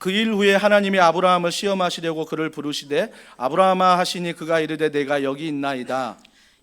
그 일 후에 하나님이 아브라함을 시험하시려고 그를 부르시되 아브라함아 하시니 그가 이르되 내가 여기 있나이다.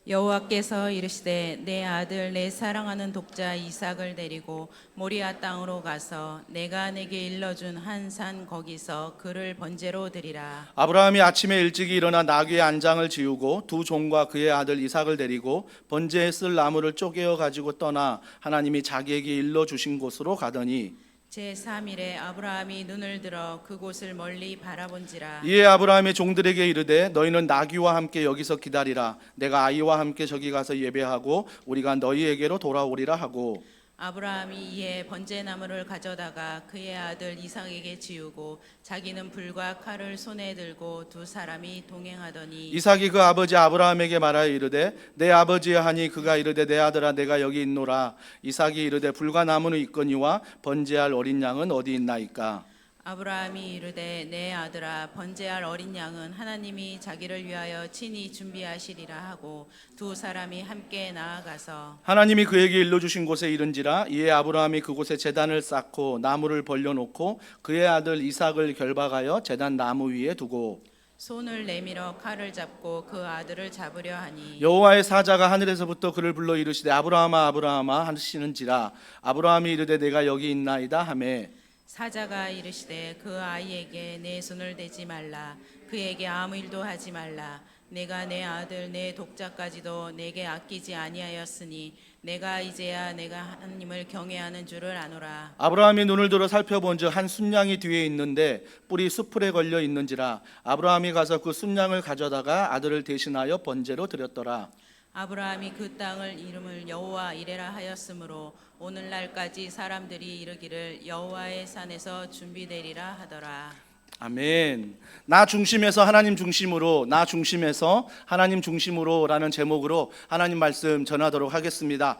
여호와께서 이르시되 내 아들 내 사랑하는 독자 이삭을 데리고 모리아 땅으로 가서 내가 내게 일러준 한 산 거기서 그를 번제로 드리라. 아브라함이 아침에 일찍이 일어나 나귀의 안장을 지우고 두 종과 그의 아들 이삭을 데리고 번제에 쓸 나무를 쪼개어 가지고 떠나 하나님이 자기에게 일러 주신 곳으로 가더니 제3일에 아브라함이 눈을 들어 그곳을 멀리 바라본지라. 이에 아브라함의 종들에게 이르되 너희는 나귀와 함께 여기서 기다리라. 내가 아이와 함께 저기 가서 예배하고 우리가 너희에게로 돌아오리라 하고 아브라함이 이에 번제나무를 가져다가 그의 아들 이삭에게 지우고 자기는 불과 칼을 손에 들고 두 사람이 동행하더니 이삭이 그 아버지 아브라함에게 말하여 이르되 내 아버지여 하니 그가 이르되 내 아들아 내가 여기 있노라. 이삭이 이르되 불과 나무는 있거니와 번제할 어린 양은 어디 있나이까. 아브라함이 이르되 내 아들아 번제할 어린 양은 하나님이 자기를 위하여 친히 준비하시리라 하고 두 사람이 함께 나아가서 하나님이 그에게 일러주신 곳에 이른지라. 이에 아브라함이 그곳에 제단을 쌓고 나무를 벌려놓고 그의 아들 이삭을 결박하여 제단 나무 위에 두고 손을 내밀어 칼을 잡고 그 아들을 잡으려 하니 여호와의 사자가 하늘에서부터 그를 불러 이르시되 아브라함아 아브라함아 하시는지라. 아브라함이 이르되 내가 여기 있나이다 하매 사자가 이르시되 그 아이에게 내 손을 대지 말라. 그에게 아무 일도 하지 말라. 내가 내 아들 내 독자까지도 내게 아끼지 아니하였으니 내가 이제야 내가 하나님을 경외하는 줄을 아노라. 아브라함이 눈을 들어 살펴본즉 한 순양이 뒤에 있는데 뿔이 수풀에 걸려 있는지라. 아브라함이 가서 그 순양을 가져다가 아들을 대신하여 번제로 드렸더라. 아브라함이 그 땅을 이름을 여호와 이레라 하였으므로 오늘날까지 사람들이 이르기를 여호와의 산에서 준비되리라 하더라. 아멘. 나 중심에서 하나님 중심으로, 나 중심에서 하나님 중심으로라는 제목으로 하나님 말씀 전하도록 하겠습니다.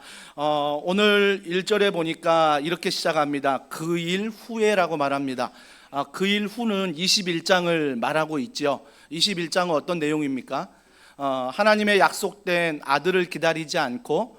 오늘 1절에 보니까 이렇게 시작합니다. 그 일 후에라고 말합니다. 그 일 후는 21장을 말하고 있죠. 21장은 어떤 내용입니까? 하나님의 약속된 아들을 기다리지 않고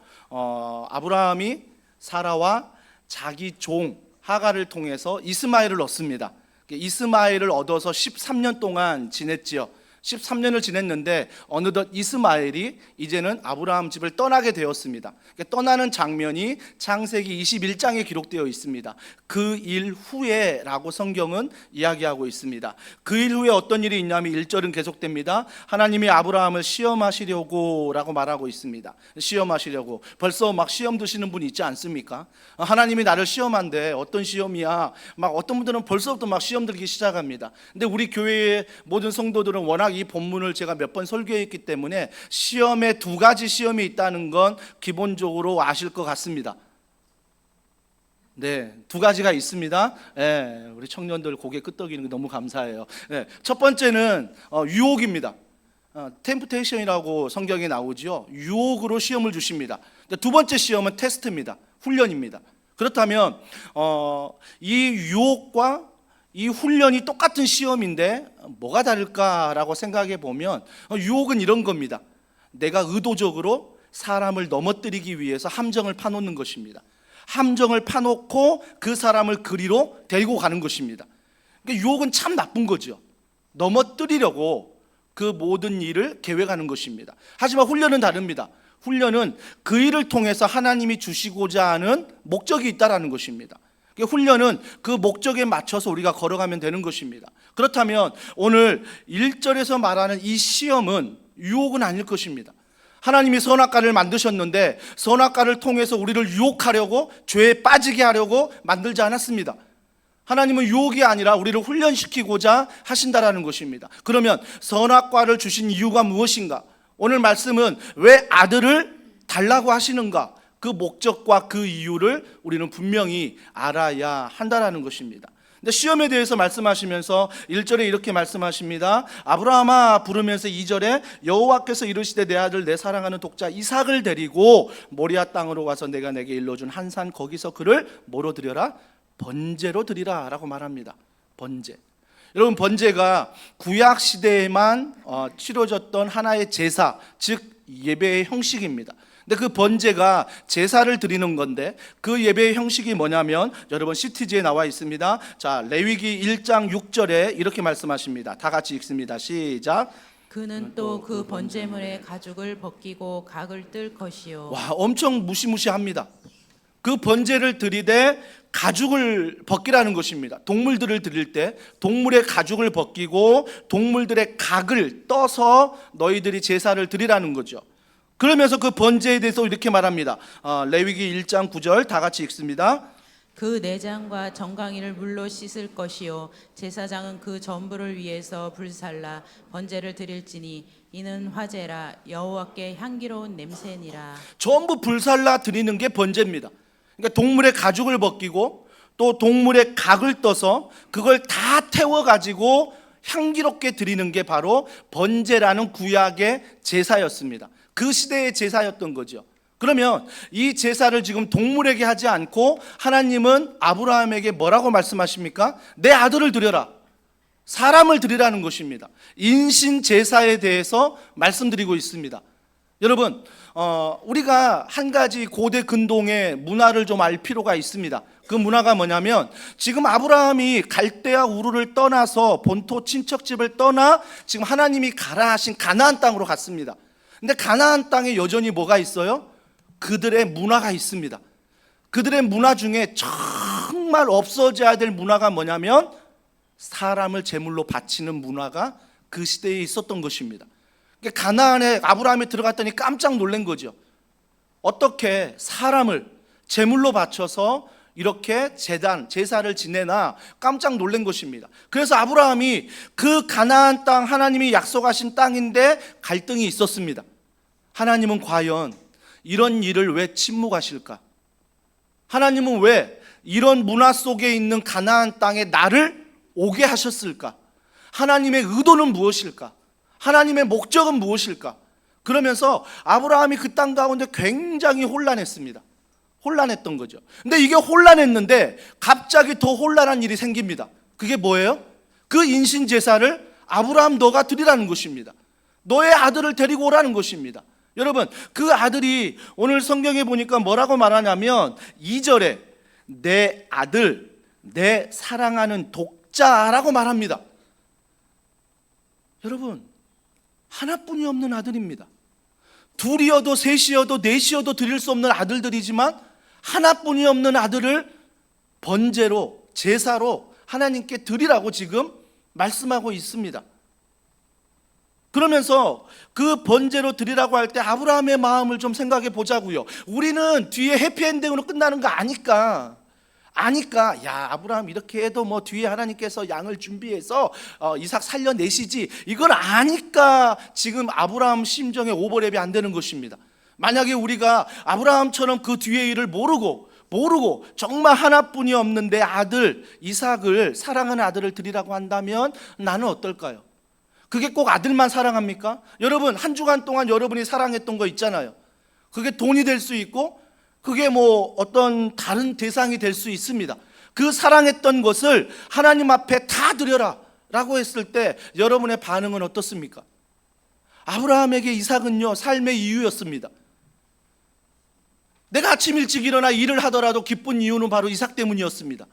아브라함이 사라와 자기 종 하갈을 통해서 이스마엘을 얻습니다. 이스마엘을 얻어서 13년 동안 지냈지요. 13년을 지냈는데 어느덧 이스마엘이 이제는 아브라함 집을 떠나게 되었습니다. 떠나는 장면이 창세기 21장에 기록되어 있습니다. 그 일 후에라고 성경은 이야기하고 있습니다. 그 일 후에 어떤 일이 있냐면 1절은 계속됩니다. 하나님이 아브라함을 시험하시려고 라고 말하고 있습니다. 시험하시려고. 벌써 막 시험 드시는 분 있지 않습니까? 하나님이 나를 시험한대. 어떤 시험이야? 막 어떤 분들은 벌써부터 막 시험 들기 시작합니다. 근데 우리 교회의 모든 성도들은 워낙 이 본문을 제가 몇 번 설교했기 때문에 시험에 두 가지 시험이 있다는 건 기본적으로 아실 것 같습니다. 네, 두 가지가 있습니다. 네, 우리 청년들 고개 끄덕이는 게 너무 감사해요. 네, 첫 번째는 유혹입니다. 템프테이션이라고 성경에 나오죠. 유혹으로 시험을 주십니다. 두 번째 시험은 테스트입니다. 훈련입니다. 그렇다면 이 유혹과 이 훈련이 똑같은 시험인데 뭐가 다를까라고 생각해 보면 유혹은 이런 겁니다. 내가 의도적으로 사람을 넘어뜨리기 위해서 함정을 파놓는 것입니다. 함정을 파놓고 그 사람을 그리로 데리고 가는 것입니다. 그러니까 유혹은 참 나쁜 거죠. 넘어뜨리려고 그 모든 일을 계획하는 것입니다. 하지만 훈련은 다릅니다. 훈련은 그 일을 통해서 하나님이 주시고자 하는 목적이 있다라는 것입니다. 훈련은 그 목적에 맞춰서 우리가 걸어가면 되는 것입니다. 그렇다면 오늘 1절에서 말하는 이 시험은 유혹은 아닐 것입니다. 하나님이 선악과를 만드셨는데 선악과를 통해서 우리를 유혹하려고 죄에 빠지게 하려고 만들지 않았습니다. 하나님은 유혹이 아니라 우리를 훈련시키고자 하신다라는 것입니다. 그러면 선악과를 주신 이유가 무엇인가? 오늘 말씀은 왜 아들을 달라고 하시는가? 그 목적과 그 이유를 우리는 분명히 알아야 한다라는 것입니다. 근데 시험에 대해서 말씀하시면서 1절에 이렇게 말씀하십니다. 아브라함아 부르면서 2절에 여호와께서 이르시되 내 아들 내 사랑하는 독자 이삭을 데리고 모리아 땅으로 가서 내가 내게 일러준 한 산 거기서 그를 뭐로 드려라? 번제로 드리라 라고 말합니다. 번제. 여러분 번제가 구약 시대에만 치러졌던 하나의 제사, 즉 예배의 형식입니다. 근데 그 번제가 제사를 드리는 건데 그 예배의 형식이 뭐냐면 여러분 CTG에 나와 있습니다. 자, 레위기 1장 6절에 이렇게 말씀하십니다. 다 같이 읽습니다. 시작. 그는 또 그 번제물의 가죽을 벗기고 각을 뜰 것이요. 와, 엄청 무시무시합니다. 그 번제를 드리되 가죽을 벗기라는 것입니다. 동물들을 드릴 때 동물의 가죽을 벗기고 동물들의 각을 떠서 너희들이 제사를 드리라는 거죠. 그러면서 그 번제에 대해서 이렇게 말합니다. 레위기 1장 9절 다 같이 읽습니다. 그 내장과 정강이를 물로 씻을 것이요 제사장은 그 전부를 위해서 불살라 번제를 드릴지니 이는 화제라 여호와께 향기로운 냄새니라. 전부 불살라 드리는 게 번제입니다. 그러니까 동물의 가죽을 벗기고 또 동물의 각을 떠서 그걸 다 태워 가지고 향기롭게 드리는 게 바로 번제라는 구약의 제사였습니다. 그 시대의 제사였던 거죠. 그러면 이 제사를 지금 동물에게 하지 않고 하나님은 아브라함에게 뭐라고 말씀하십니까? 내 아들을 드려라. 사람을 드리라는 것입니다. 인신 제사에 대해서 말씀드리고 있습니다. 여러분, 우리가 한 가지 고대 근동의 문화를 좀 알 필요가 있습니다. 그 문화가 뭐냐면 지금 아브라함이 갈대아 우르를 떠나서 본토 친척집을 떠나 지금 하나님이 가라 하신 가나안 땅으로 갔습니다. 근데 가나안 땅에 여전히 뭐가 있어요? 그들의 문화가 있습니다. 그들의 문화 중에 정말 없어져야 될 문화가 뭐냐면 사람을 제물로 바치는 문화가 그 시대에 있었던 것입니다. 가나안에 아브라함이 들어갔더니 깜짝 놀란 거죠. 어떻게 사람을 제물로 바쳐서 이렇게 제사를 지내나 깜짝 놀란 것입니다. 그래서 아브라함이 그 가나안 땅 하나님이 약속하신 땅인데 갈등이 있었습니다. 하나님은 과연 이런 일을 왜 침묵하실까? 하나님은 왜 이런 문화 속에 있는 가나안 땅에 나를 오게 하셨을까? 하나님의 의도는 무엇일까? 하나님의 목적은 무엇일까? 그러면서 아브라함이 그 땅 가운데 굉장히 혼란했습니다. 혼란했던 거죠. 근데 이게 혼란했는데 갑자기 더 혼란한 일이 생깁니다. 그게 뭐예요? 그 인신 제사를 아브라함 너가 드리라는 것입니다. 너의 아들을 데리고 오라는 것입니다. 여러분, 그 아들이 오늘 성경에 보니까 뭐라고 말하냐면 2절에 내 아들, 내 사랑하는 독자라고 말합니다. 여러분, 하나뿐이 없는 아들입니다. 둘이어도 셋이어도 넷이어도 드릴 수 없는 아들들이지만 하나뿐이 없는 아들을 번제로 제사로 하나님께 드리라고 지금 말씀하고 있습니다. 그러면서 그 번제로 드리라고 할 때 아브라함의 마음을 좀 생각해 보자고요. 우리는 뒤에 해피엔딩으로 끝나는 거 아니까 야 아브라함 이렇게 해도 뭐 뒤에 하나님께서 양을 준비해서 이삭 살려내시지, 이걸 아니까 지금 아브라함 심정에 오버랩이 안 되는 것입니다. 만약에 우리가 아브라함처럼 그 뒤에 일을 모르고 정말 하나뿐이 없는 내 아들 이삭을, 사랑하는 아들을 드리라고 한다면 나는 어떨까요? 그게 꼭 아들만 사랑합니까? 여러분, 한 주간 동안 여러분이 사랑했던 거 있잖아요. 그게 돈이 될 수 있고 그게 뭐 어떤 다른 대상이 될 수 있습니다. 그 사랑했던 것을 하나님 앞에 다 드려라 라고 했을 때 여러분의 반응은 어떻습니까? 아브라함에게 이삭은요, 삶의 이유였습니다. 내가 아침 일찍 일어나 일을 하더라도 기쁜 이유는 바로 이삭 때문이었습니다.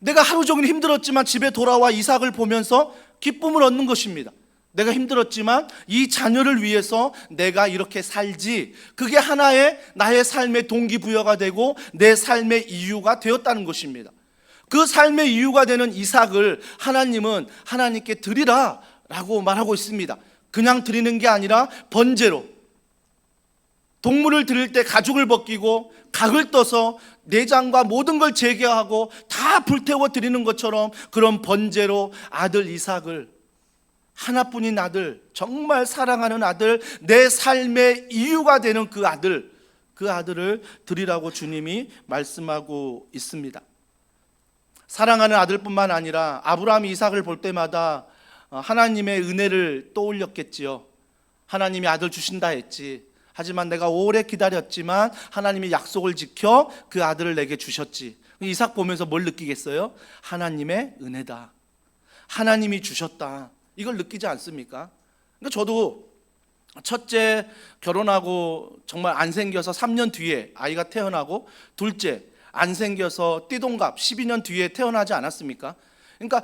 내가 하루 종일 힘들었지만 집에 돌아와 이삭을 보면서 기쁨을 얻는 것입니다. 내가 힘들었지만 이 자녀를 위해서 내가 이렇게 살지, 그게 하나의 나의 삶의 동기부여가 되고 내 삶의 이유가 되었다는 것입니다. 그 삶의 이유가 되는 이삭을 하나님은 하나님께 드리라 라고 말하고 있습니다. 그냥 드리는 게 아니라 번제로, 동물을 드릴 때 가죽을 벗기고 각을 떠서 내장과 모든 걸 제거하고 다 불태워 드리는 것처럼 그런 번제로 아들 이삭을, 하나뿐인 아들, 정말 사랑하는 아들, 내 삶의 이유가 되는 그 아들을 드리라고 주님이 말씀하고 있습니다. 사랑하는 아들뿐만 아니라 아브라함이 이삭을 볼 때마다 하나님의 은혜를 떠올렸겠지요. 하나님이 아들 주신다 했지. 하지만 내가 오래 기다렸지만 하나님이 약속을 지켜 그 아들을 내게 주셨지. 이삭 보면서 뭘 느끼겠어요? 하나님의 은혜다. 하나님이 주셨다. 이걸 느끼지 않습니까? 그러니까 저도 첫째 결혼하고 정말 안 생겨서 3년 뒤에 아이가 태어나고, 둘째 안 생겨서 띠동갑 12년 뒤에 태어나지 않았습니까? 그러니까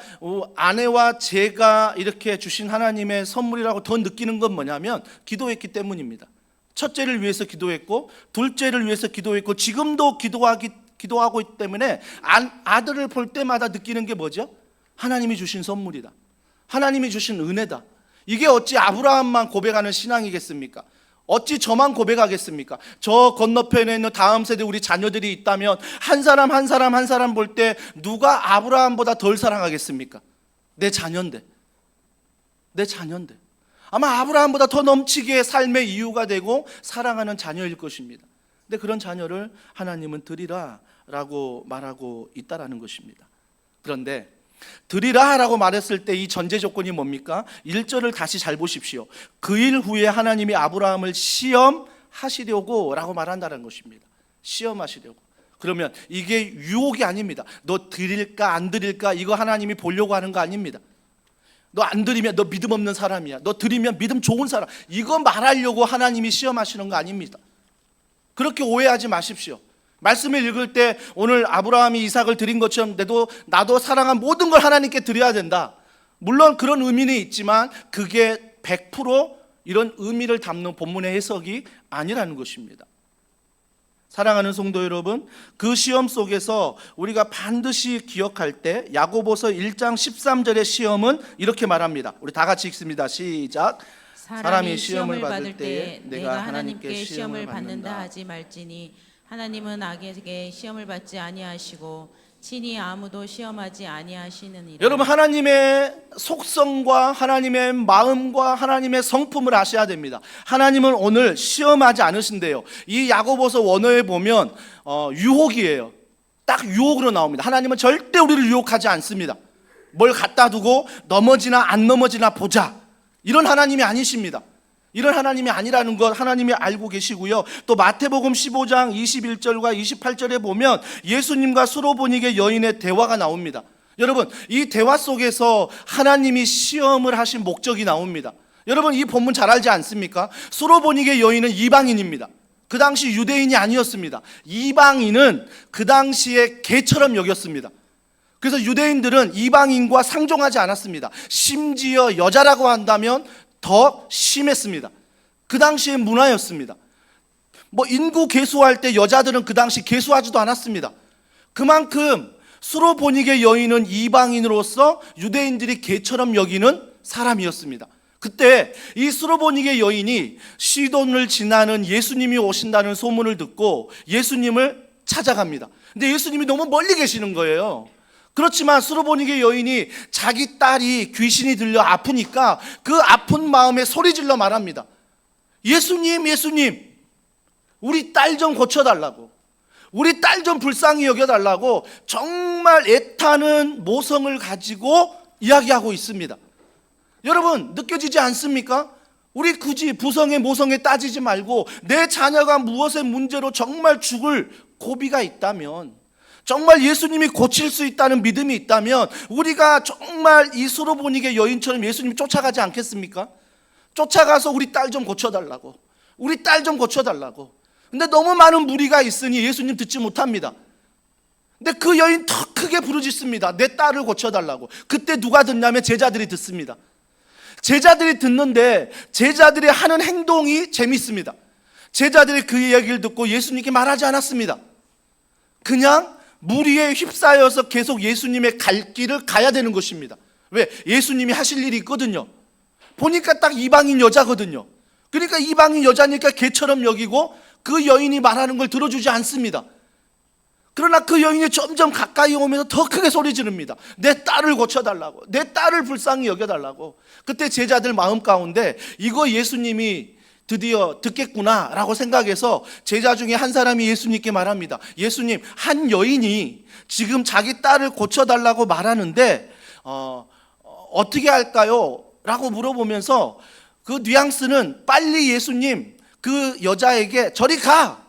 아내와 제가 이렇게 주신 하나님의 선물이라고 더 느끼는 건 뭐냐면 기도했기 때문입니다. 첫째를 위해서 기도했고, 둘째를 위해서 기도했고, 지금도 기도하고 있기 때문에 아들을 볼 때마다 느끼는 게 뭐죠? 하나님이 주신 선물이다, 하나님이 주신 은혜다. 이게 어찌 아브라함만 고백하는 신앙이겠습니까? 어찌 저만 고백하겠습니까? 저 건너편에 있는 다음 세대 우리 자녀들이 있다면 한 사람 한 사람 볼 때 누가 아브라함보다 덜 사랑하겠습니까? 내 자녀인데 아마 아브라함보다 더 넘치게 삶의 이유가 되고 사랑하는 자녀일 것입니다. 근데 그런 자녀를 하나님은 드리라 라고 말하고 있다라는 것입니다. 그런데 드리라 라고 말했을 때 이 전제 조건이 뭡니까? 1절을 다시 잘 보십시오. 그 일 후에 하나님이 아브라함을 시험하시려고 라고 말한다는 것입니다. 시험하시려고. 그러면 이게 유혹이 아닙니다. 너 드릴까 안 드릴까 이거 하나님이 보려고 하는 거 아닙니다. 너 안 드리면 너 믿음 없는 사람이야, 너 드리면 믿음 좋은 사람, 이거 말하려고 하나님이 시험하시는 거 아닙니다. 그렇게 오해하지 마십시오. 말씀을 읽을 때 오늘 아브라함이 이삭을 드린 것처럼 나도 사랑한 모든 걸 하나님께 드려야 된다, 물론 그런 의미는 있지만 그게 100% 이런 의미를 담는 본문의 해석이 아니라는 것입니다. 사랑하는 성도 여러분, 그 시험 속에서 우리가 반드시 기억할 때 야고보서 1장 13절의 시험은 이렇게 말합니다. 우리 다 같이 읽습니다. 시작. 사람이 시험을 받을 때에 내가 하나님께 시험을 받는다 하지 말지니 하나님은 악에게 시험을 받지 아니하시고 친히 아무도 시험하지 아니하시느니라. 여러분, 하나님의 속성과 하나님의 마음과 하나님의 성품을 아셔야 됩니다. 하나님은 오늘 시험하지 않으신대요. 이 야고보서 원어에 보면 유혹이에요. 딱 유혹으로 나옵니다. 하나님은 절대 우리를 유혹하지 않습니다. 뭘 갖다 두고 넘어지나 안 넘어지나 보자, 이런 하나님이 아니십니다. 이런 하나님이 아니라는 것 하나님이 알고 계시고요. 또 마태복음 15장 21절과 28절에 보면 예수님과 수로보니게 여인의 대화가 나옵니다. 여러분, 이 대화 속에서 하나님이 시험을 하신 목적이 나옵니다. 여러분, 이 본문 잘 알지 않습니까? 수로보니게 여인은 이방인입니다. 그 당시 유대인이 아니었습니다. 이방인은 그 당시에 개처럼 여겼습니다. 그래서 유대인들은 이방인과 상종하지 않았습니다. 심지어 여자라고 한다면 더 심했습니다. 그 당시의 문화였습니다. 인구 계수할 때 여자들은 그 당시 계수하지도 않았습니다. 그만큼 수로보니게 여인은 이방인으로서 유대인들이 개처럼 여기는 사람이었습니다. 그때 이 수로보니게 여인이 시돈을 지나는 예수님이 오신다는 소문을 듣고 예수님을 찾아갑니다. 근데 예수님이 너무 멀리 계시는 거예요. 그렇지만 수로보니게 여인이 자기 딸이 귀신이 들려 아프니까 그 아픈 마음에 소리질러 말합니다. 예수님, 예수님, 우리 딸 좀 고쳐달라고, 우리 딸 좀 불쌍히 여겨달라고 정말 애타는 모성을 가지고 이야기하고 있습니다. 여러분, 느껴지지 않습니까? 우리 굳이 부성에 모성에 따지지 말고 내 자녀가 무엇의 문제로 정말 죽을 고비가 있다면, 정말 예수님이 고칠 수 있다는 믿음이 있다면 우리가 정말 이 수로보니게 여인처럼 예수님이 쫓아가지 않겠습니까? 쫓아가서 우리 딸 좀 고쳐달라고, 우리 딸 좀 고쳐달라고. 근데 너무 많은 무리가 있으니 예수님 듣지 못합니다. 근데 그 여인 더 크게 부르짖습니다. 내 딸을 고쳐달라고. 그때 누가 듣냐면 제자들이 듣습니다. 제자들이 듣는데 제자들이 하는 행동이 재밌습니다. 제자들이 그 이야기를 듣고 예수님께 말하지 않았습니다. 그냥 무리에 휩싸여서 계속 예수님의 갈 길을 가야 되는 것입니다. 왜? 예수님이 하실 일이 있거든요. 보니까 딱 이방인 여자거든요. 그러니까 이방인 여자니까 개처럼 여기고 그 여인이 말하는 걸 들어주지 않습니다. 그러나 그 여인이 점점 가까이 오면서 더 크게 소리 지릅니다. 내 딸을 고쳐달라고, 내 딸을 불쌍히 여겨달라고. 그때 제자들 마음 가운데 이거 예수님이 드디어 듣겠구나 라고 생각해서 제자 중에 한 사람이 예수님께 말합니다. 예수님, 한 여인이 지금 자기 딸을 고쳐달라고 말하는데 어떻게 할까요? 라고 물어보면서 그 뉘앙스는 빨리 예수님 그 여자에게 저리 가,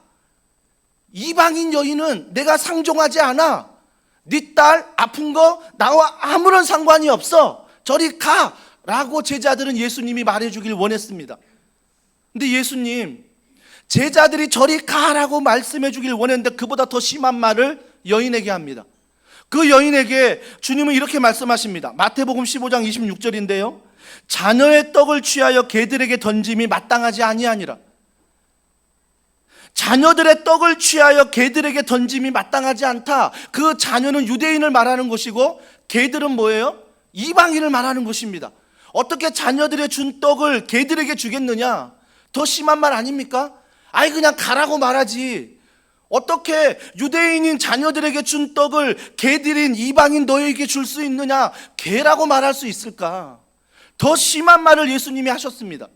이방인 여인은 내가 상종하지 않아, 네 딸 아픈 거 나와 아무런 상관이 없어, 저리 가 라고 제자들은 예수님이 말해주길 원했습니다. 근데 예수님 제자들이 저리 가라고 말씀해 주길 원했는데 그보다 더 심한 말을 여인에게 합니다. 그 여인에게 주님은 이렇게 말씀하십니다. 마태복음 15장 26절인데요. 자녀의 떡을 취하여 개들에게 던짐이 마땅하지 아니하니라. 자녀들의 떡을 취하여 개들에게 던짐이 마땅하지 않다. 그 자녀는 유대인을 말하는 것이고 개들은 뭐예요? 이방인을 말하는 것입니다. 어떻게 자녀들의 준 떡을 개들에게 주겠느냐? 더 심한 말 아닙니까? 아이 그냥 가라고 말하지. 어떻게 유대인인 자녀들에게 준 떡을 개들인 이방인 너에게 줄 수 있느냐? 개라고 말할 수 있을까? 더 심한 말을 예수님이 하셨습니다.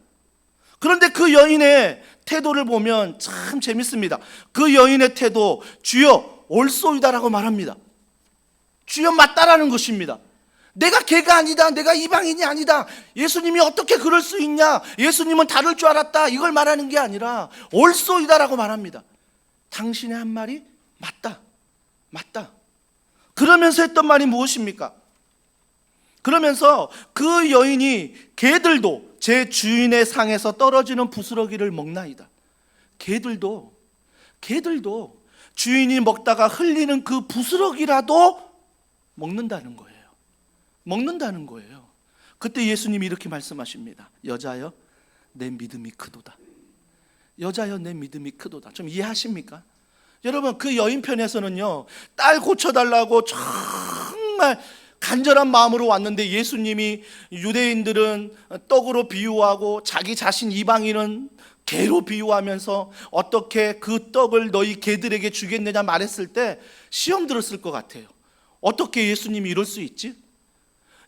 그런데 그 여인의 태도를 보면 참 재밌습니다. 그 여인의 태도, 주여 옳소이다라고 말합니다. 주여 맞다라는 것입니다. 내가 개가 아니다, 내가 이방인이 아니다, 예수님이 어떻게 그럴 수 있냐, 예수님은 다를 줄 알았다, 이걸 말하는 게 아니라 옳소이다라고 말합니다. 당신의 한 말이 맞다, 맞다. 그러면서 했던 말이 무엇입니까? 그러면서 그 여인이 개들도 제 주인의 상에서 떨어지는 부스러기를 먹나이다. 개들도 주인이 먹다가 흘리는 그 부스러기라도 먹는다는 거예요. 먹는다는 거예요. 그때 예수님이 이렇게 말씀하십니다. 여자여 내 믿음이 크도다. 여자여 내 믿음이 크도다. 좀 이해하십니까? 여러분 그 여인 편에서는요, 딸 고쳐달라고 정말 간절한 마음으로 왔는데 예수님이 유대인들은 떡으로 비유하고 자기 자신 이방인은 개로 비유하면서 어떻게 그 떡을 너희 개들에게 주겠느냐 말했을 때 시험 들었을 것 같아요. 어떻게 예수님이 이럴 수 있지?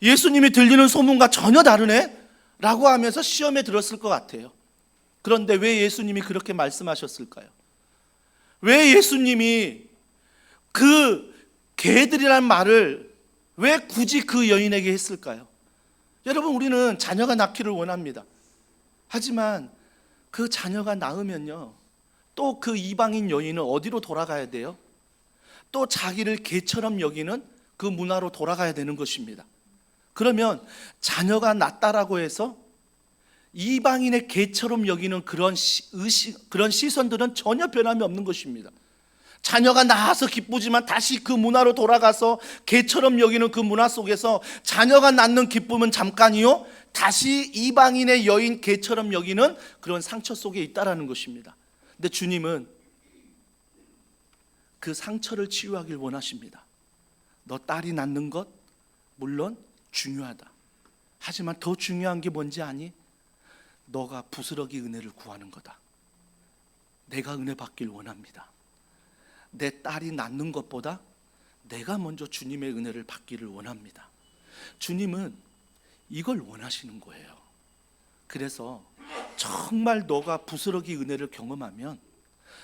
예수님이 들리는 소문과 전혀 다르네? 라고 하면서 시험에 들었을 것 같아요. 그런데 왜 예수님이 그렇게 말씀하셨을까요? 왜 예수님이 그 개들이란 말을 왜 굳이 그 여인에게 했을까요? 여러분 우리는 자녀가 낳기를 원합니다. 하지만 그 자녀가 낳으면요, 또 그 이방인 여인은 어디로 돌아가야 돼요? 또 자기를 개처럼 여기는 그 문화로 돌아가야 되는 것입니다. 그러면 자녀가 낳았다라고 해서 이방인의 개처럼 여기는 그런 시선들은 전혀 변함이 없는 것입니다. 자녀가 낳아서 기쁘지만 다시 그 문화로 돌아가서 개처럼 여기는 그 문화 속에서 자녀가 낳는 기쁨은 잠깐이요, 다시 이방인의 여인 개처럼 여기는 그런 상처 속에 있다라는 것입니다. 근데 주님은 그 상처를 치유하길 원하십니다. 너 딸이 낳는 것 물론 중요하다. 하지만 더 중요한 게 뭔지 아니? 너가 부스러기 은혜를 구하는 거다. 내가 은혜 받길 원합니다. 내 딸이 낳는 것보다 내가 먼저 주님의 은혜를 받기를 원합니다. 주님은 이걸 원하시는 거예요. 그래서 정말 너가 부스러기 은혜를 경험하면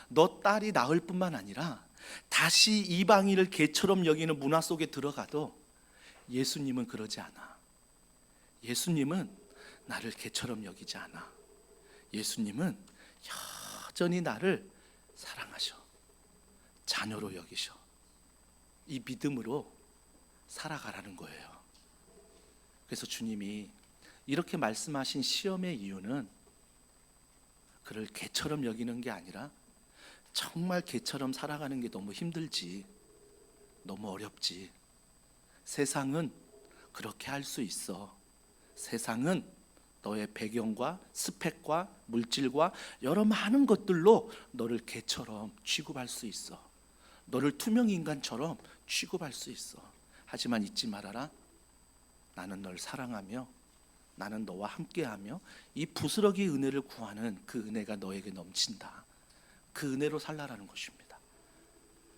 너 딸이 낳을 뿐만 아니라 다시 이방인을 개처럼 여기는 문화 속에 들어가도 예수님은 그러지 않아. 예수님은 나를 개처럼 여기지 않아. 예수님은 여전히 나를 사랑하셔. 자녀로 여기셔. 이 믿음으로 살아가라는 거예요. 그래서 주님이 이렇게 말씀하신 시험의 이유는 그를 개처럼 여기는 게 아니라 정말 개처럼 살아가는 게 너무 힘들지, 너무 어렵지. 세상은 그렇게 할 수 있어. 세상은 너의 배경과 스펙과 물질과 여러 많은 것들로 너를 개처럼 취급할 수 있어. 너를 투명인간처럼 취급할 수 있어. 하지만 잊지 말아라. 나는 널 사랑하며 나는 너와 함께하며 이 부스러기 은혜를 구하는 그 은혜가 너에게 넘친다. 그 은혜로 살라라는 것입니다.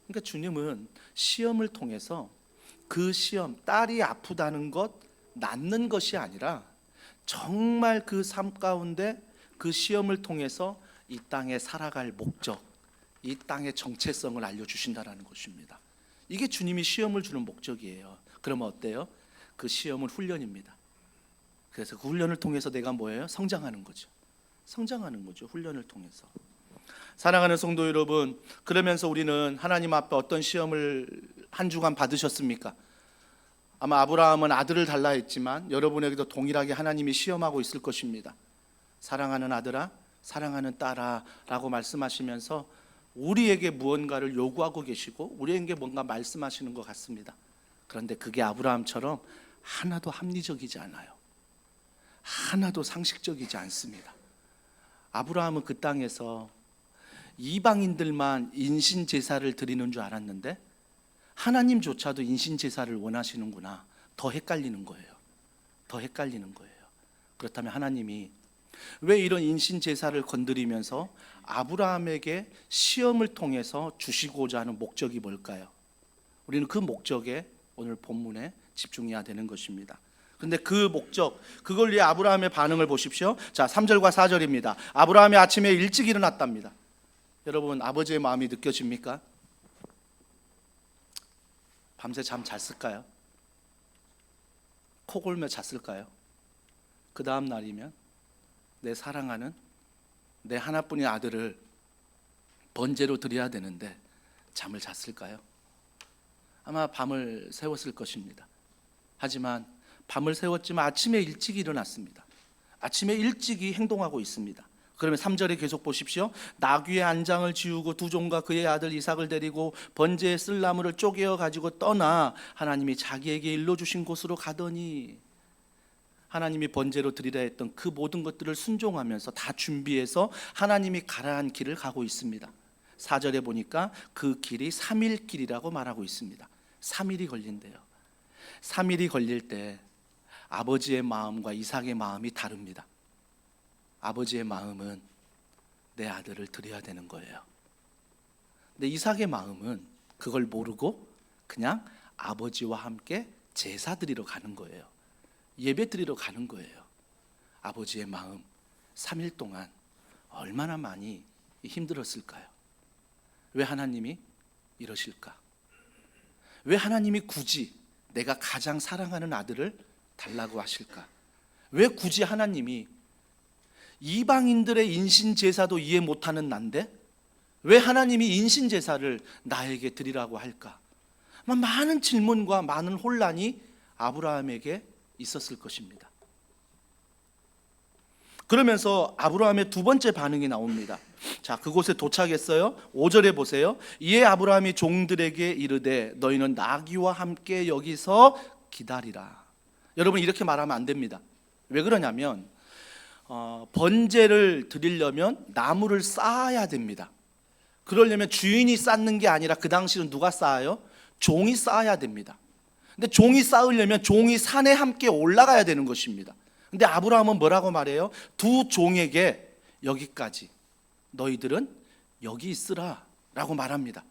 그러니까 주님은 시험을 통해서 그 시험, 딸이 아프다는 것, 낳는 것이 아니라 정말 그 삶 가운데 그 시험을 통해서 이 땅에 살아갈 목적, 이 땅의 정체성을 알려주신다라는 것입니다. 이게 주님이 시험을 주는 목적이에요. 그러면 어때요? 그 시험은 훈련입니다. 그래서 그 훈련을 통해서 내가 뭐예요? 성장하는 거죠. 성장하는 거죠. 훈련을 통해서. 사랑하는 성도 여러분, 그러면서 우리는 하나님 앞에 어떤 시험을 한 주간 받으셨습니까? 아마 아브라함은 아들을 달라 했지만 여러분에게도 동일하게 하나님이 시험하고 있을 것입니다. 사랑하는 아들아, 사랑하는 딸아 라고 말씀하시면서 우리에게 무언가를 요구하고 계시고 우리에게 뭔가 말씀하시는 것 같습니다. 그런데 그게 아브라함처럼 하나도 합리적이지 않아요. 하나도 상식적이지 않습니다. 아브라함은 그 땅에서 이방인들만 인신제사를 드리는 줄 알았는데 하나님조차도 인신제사를 원하시는구나. 더 헷갈리는 거예요. 더 헷갈리는 거예요. 그렇다면 하나님이 왜 이런 인신제사를 건드리면서 아브라함에게 시험을 통해서 주시고자 하는 목적이 뭘까요? 우리는 그 목적에 오늘 본문에 집중해야 되는 것입니다. 그런데 그 목적, 그걸 위해 아브라함의 반응을 보십시오. 자, 3절과 4절입니다. 아브라함이 아침에 일찍 일어났답니다. 여러분, 아버지의 마음이 느껴집니까? 밤새 잠 잤을까요? 코 골며 잤을까요? 그 다음 날이면 내 사랑하는 내 하나뿐인 아들을 번제로 드려야 되는데 잠을 잤을까요? 아마 밤을 새웠을 것입니다. 하지만 밤을 새웠지만 아침에 일찍 일어났습니다. 아침에 일찍이 행동하고 있습니다. 그러면 3절에 계속 보십시오. 나귀의 안장을 지우고 두 종과 그의 아들 이삭을 데리고 번제에 쓸 나무를 쪼개어 가지고 떠나 하나님이 자기에게 일러주신 곳으로 가더니, 하나님이 번제로 드리라 했던 그 모든 것들을 순종하면서 다 준비해서 하나님이 가라한 길을 가고 있습니다. 4절에 보니까 그 길이 3일 길이라고 말하고 있습니다. 3일이 걸린대요. 3일이 걸릴 때 아버지의 마음과 이삭의 마음이 다릅니다. 아버지의 마음은 내 아들을 드려야 되는 거예요. 근데 이삭의 마음은 그걸 모르고 그냥 아버지와 함께 제사 드리러 가는 거예요. 예배 드리러 가는 거예요. 아버지의 마음 3일 동안 얼마나 많이 힘들었을까요? 왜 하나님이 이러실까? 왜 하나님이 굳이 내가 가장 사랑하는 아들을 달라고 하실까? 왜 굳이 하나님이 이방인들의 인신제사도 이해 못하는 난데 왜 하나님이 인신제사를 나에게 드리라고 할까? 많은 질문과 많은 혼란이 아브라함에게 있었을 것입니다. 그러면서 아브라함의 두 번째 반응이 나옵니다. 자, 그곳에 도착했어요. 5절에 보세요. 이에 아브라함이 종들에게 이르되 너희는 나귀와 함께 여기서 기다리라. 여러분, 이렇게 말하면 안 됩니다. 왜 그러냐면 번제를 드리려면 나무를 쌓아야 됩니다. 그러려면 주인이 쌓는 게 아니라 그 당시는 누가 쌓아요? 종이 쌓아야 됩니다. 근데 종이 쌓으려면 종이 산에 함께 올라가야 되는 것입니다. 근데 아브라함은 뭐라고 말해요? 두 종에게 여기까지, 너희들은 여기 있으라 라고 말합니다.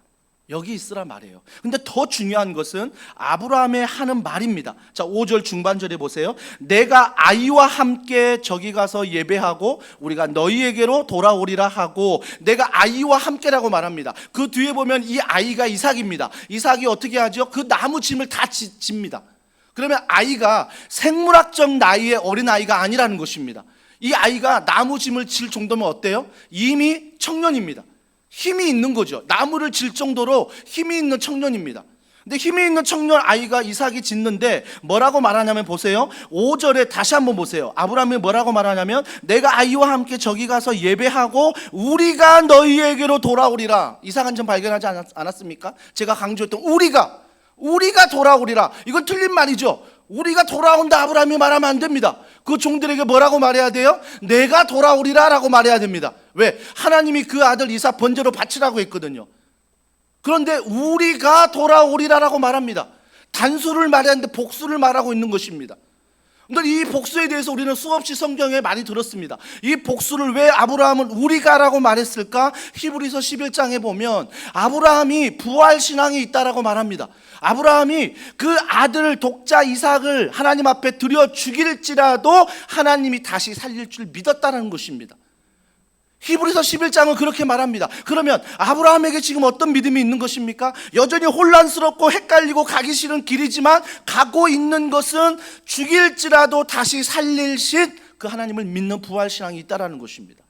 여기 있으라 말해요. 근데 더 중요한 것은 아브라함의 하는 말입니다. 자, 5절 중반절에 보세요. 내가 아이와 함께 저기 가서 예배하고 우리가 너희에게로 돌아오리라 하고, 내가 아이와 함께라고 말합니다. 그 뒤에 보면 이 아이가 이삭입니다. 이삭이 어떻게 하죠? 그 나무 짐을 다 집니다. 그러면 아이가 생물학적 나이의 어린아이가 아니라는 것입니다. 이 아이가 나무 짐을 질 정도면 어때요? 이미 청년입니다. 힘이 있는 거죠. 나무를 질 정도로 힘이 있는 청년입니다. 근데 힘이 있는 청년 아이가 이삭이 짓는데 뭐라고 말하냐면 보세요. 5절에 다시 한번 보세요. 아브라함이 뭐라고 말하냐면 내가 아이와 함께 저기 가서 예배하고 우리가 너희에게로 돌아오리라. 이삭은 좀 발견하지 않았습니까? 제가 강조했던 우리가 돌아오리라. 이건 틀린 말이죠. 우리가 돌아온다 아브라함이 말하면 안 됩니다. 그 종들에게 뭐라고 말해야 돼요? 내가 돌아오리라 라고 말해야 됩니다. 왜? 하나님이 그 아들 이삭 번제로 바치라고 했거든요. 그런데 우리가 돌아오리라 라고 말합니다. 단수를 말하는데 복수를 말하고 있는 것입니다. 근데 이 복수에 대해서 우리는 수없이 성경에 많이 들었습니다. 이 복수를 왜 아브라함은 우리가라고 말했을까? 히브리서 11장에 보면 아브라함이 부활신앙이 있다라고 말합니다. 아브라함이 그 아들 독자 이삭을 하나님 앞에 드려 죽일지라도 하나님이 다시 살릴 줄 믿었다는 것입니다. 히브리서 11장은 그렇게 말합니다. 그러면 아브라함에게 지금 어떤 믿음이 있는 것입니까? 여전히 혼란스럽고 헷갈리고 가기 싫은 길이지만 가고 있는 것은 죽일지라도 다시 살릴신 그 하나님을 믿는 부활신앙이 있다는 것입니다.